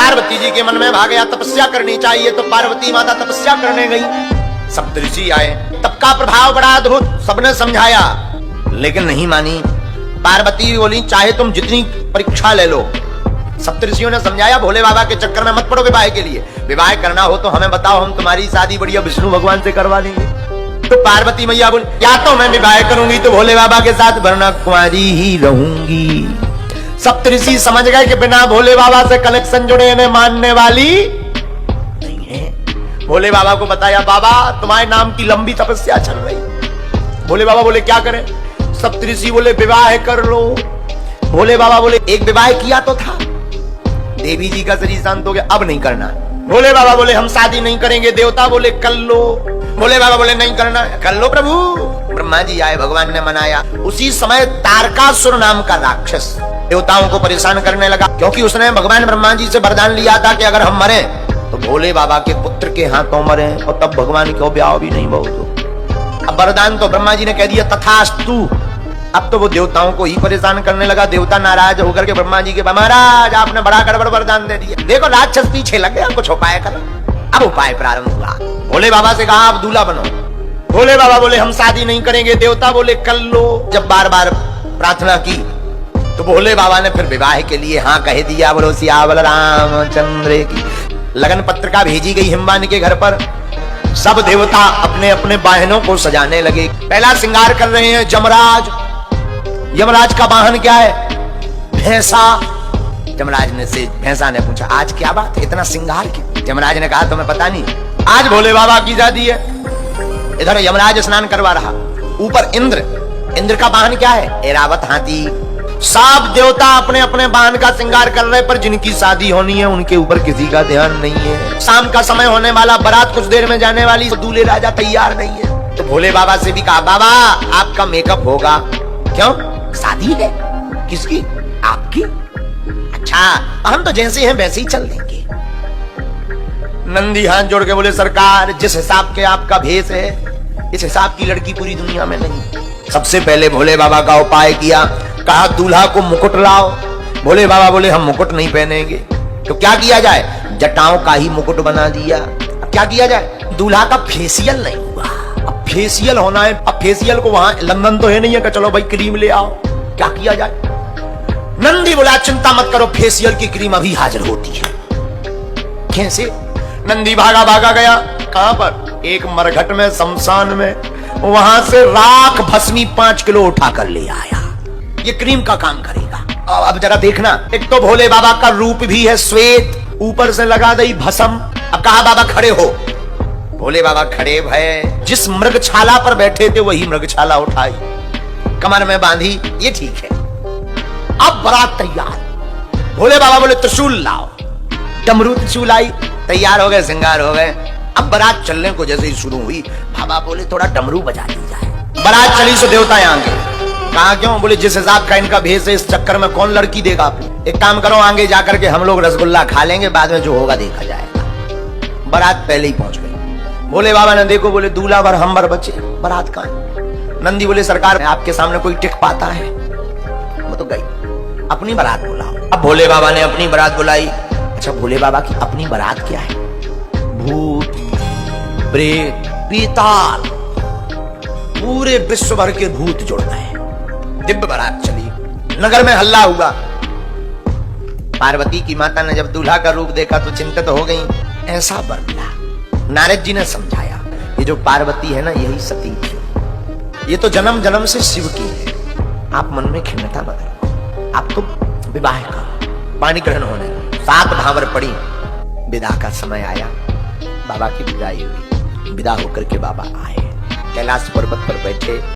पार्वती जी के मन में भाग गया तपस्या करनी चाहिए, तो पार्वती माता तपस्या करने गई। सप्तऋषि आए, तब का प्रभाव बड़ा अद्भुत, सबने समझाया लेकिन नहीं मानी। पार्वती बोली चाहे तुम जितनी परीक्षा ले लो। सप्तऋषियों ने समझाया भोले बाबा के चक्कर में मत पड़ो, विवाह के लिए विवाह करना हो तो हमें बताओ, हम तुम्हारी शादी बढ़िया विष्णु भगवान से करवा देंगे। तो पार्वती मैया बोली या तो मैं विवाह करूंगी तो भोले बाबा के साथ, वरना कुंवारी ही रहूंगी। सप्तऋषि समझ गए कि बिना भोले बाबा से कनेक्शन जुड़े इन्हें मानने वाली नहीं है। भोले बाबा को बताया बाबा तुम्हारे नाम की लंबी तपस्या चल रही। भोले बाबा बोले क्या करें? सप्तऋषि बोले विवाह कर लो। भोले बाबा बोले एक विवाह किया तो था। देवी जी का शरीर शांत हो गया, अब नहीं करना। भोले बाबा बोले हम शादी नहीं करेंगे। देवता बोले कर लो। भोले बाबा बोले नहीं करना, कर लो प्रभु। ब्रह्मा जी आए, भगवान ने मनाया। उसी समय तारकासुर नाम का राक्षस देवताओं को परेशान करने लगा, क्योंकि उसने भगवान ब्रह्मा जी से वरदान लिया था कि अगर हम मरे तो भोले बाबा के पुत्र के हाथों मरे, और तब भगवान को ब्याह भी नहीं बहुत। अब वरदान तो ब्रह्मा जी ने कह दिया तथास्तु। अब तो वो देवताओं को ही परेशान करने लगा। देवता नाराज होकर के ब्रह्मा जी के महाराज आपने बड़ा गड़बड़ वरदान दे दिया, देखो राक्षस पीछे लग गया, कुछ उपाय करो। अब उपाय प्रारंभ हुआ। भोले बाबा से कहा आप दूल्हा बनो। भोले बाबा बोले हम शादी नहीं करेंगे। देवता बोले कर लो। जब बार बार प्रार्थना की तो भोले बाबा ने फिर विवाह के लिए हाँ कह दिया। बोलो सियावर रामचंद्र की। लगन पत्रिका भेजी गई हिमवान के घर पर। सब देवता अपने अपने वाहनों को सजाने लगे। पहला श्रृंगार कर रहे हैं यमराज। यमराज का वाहन क्या है? भैंसा। यमराज ने से भैंसा ने पूछा आज क्या बात है, इतना श्रृंगार क्यों? यमराज ने कहा तुम्हें पता नहीं, आज भोले बाबा की शादी है। इधर यमराज स्नान करवा रहा। ऊपर इंद्र। इंद्र का वाहन क्या है? ऐरावत हाथी। सब देवता अपने अपने वाहन का श्रृंगार कर रहे, पर जिनकी शादी होनी है उनके ऊपर किसी का ध्यान नहीं है। शाम का समय होने वाला, बारात कुछ देर में जाने वाली, दूल्हे राजा तैयार नहीं है। तो भोले बाबा से भी कहा बाबा आपका मेकअप होगा। क्यों? शादी है। किसकी? आपकी। अच्छा हम तो जैसे हैं वैसे ही चल देंगे। नंदी हाथ जोड़ के बोले सरकार जिस हिसाब के आपका भेष है इस हिसाब की लड़की पूरी दुनिया में नहीं। सबसे पहले भोले बाबा का उपाय किया, कहा दूल्हा को मुकुट लाओ। भोले बाबा बोले हम मुकुट नहीं पहनेंगे। तो क्या किया जाए? जटाओं का ही मुकुट बना दिया। अब क्या किया जाए? दूल्हा का फेशियल नहीं हुआ, अब फेशियल होना है। अब फेशियल को वहां लंदन तो है नहीं है कि चलो भाई क्रीम ले आओ। क्या किया जाए? नंदी बोला चिंता मत करो, फेशियल की क्रीम अभी हाजिर होती है। कैसे? नंदी भागा भागा गया। कहां पर? एक मरघट में, शमशान में। वहां से राख भस्मी 5 किलो उठा कर ले आया। ये क्रीम का काम करेगा। अब जरा देखना, एक तो भोले बाबा का रूप भी है श्वेत, ऊपर से लगा दी भस्म। अब कहा बाबा खड़े हो। भोले बाबा खड़े भय। जिस मृगछाला पर बैठे थे वही मृगछाला उठाई, कमर में बांधी। ये ठीक है। अब बारात तैयार। भोले बाबा बोले त्रिशूल लाओ। डमरू त्रिशूल आई, तैयार हो गए, श्रृंगार हो गए। अब बारात चलने को जैसे ही शुरू हुई, बाबा बोले थोड़ा डमरू बजा दी जाए। बारात चली सो देवता आगे। कहा क्यों? बोले जिस हिसाब का इनका भेष है इस चक्कर में कौन लड़की देगा आपको। एक काम करो आगे जाकर के हम लोग रसगुल्ला खा लेंगे, बाद में जो होगा देखा जाएगा। बारात पहले ही पहुंच गई। भोले बाबा ने देखो, बोले दूल्हा भर हम भर बचे, बारात कहां है? नंदी बोले सरकार आपके सामने कोई टिक पाता है? वो तो गई। अपनी बारात बुलाओ। अब भोले बाबा ने अपनी बारात बुलाई। अच्छा भोले बाबा की अपनी बारात क्या है? भूत, प्रेत, पीताल, पूरे विश्व भर के भूत जुड़ गए। दिव्य बारात चली, नगर में हल्ला हुआ। पार्वती की माता ने जब दूल्हा का रूप देखा तो चिंतित हो गई। ऐसा वर मिला। नारद जी ने समझाया ये जो पार्वती है ना यही सती थी, ये तो जन्म जन्म से शिव की है। आप मन में खिन्नता मत रखो, आप तो विवाह का पानी ग्रहण होने 7 भावर पड़ी। विदा का समय आया, बाबा की विदाई हुई। विदा होकर के बाबा आए, कैलाश पर्वत पर बैठे।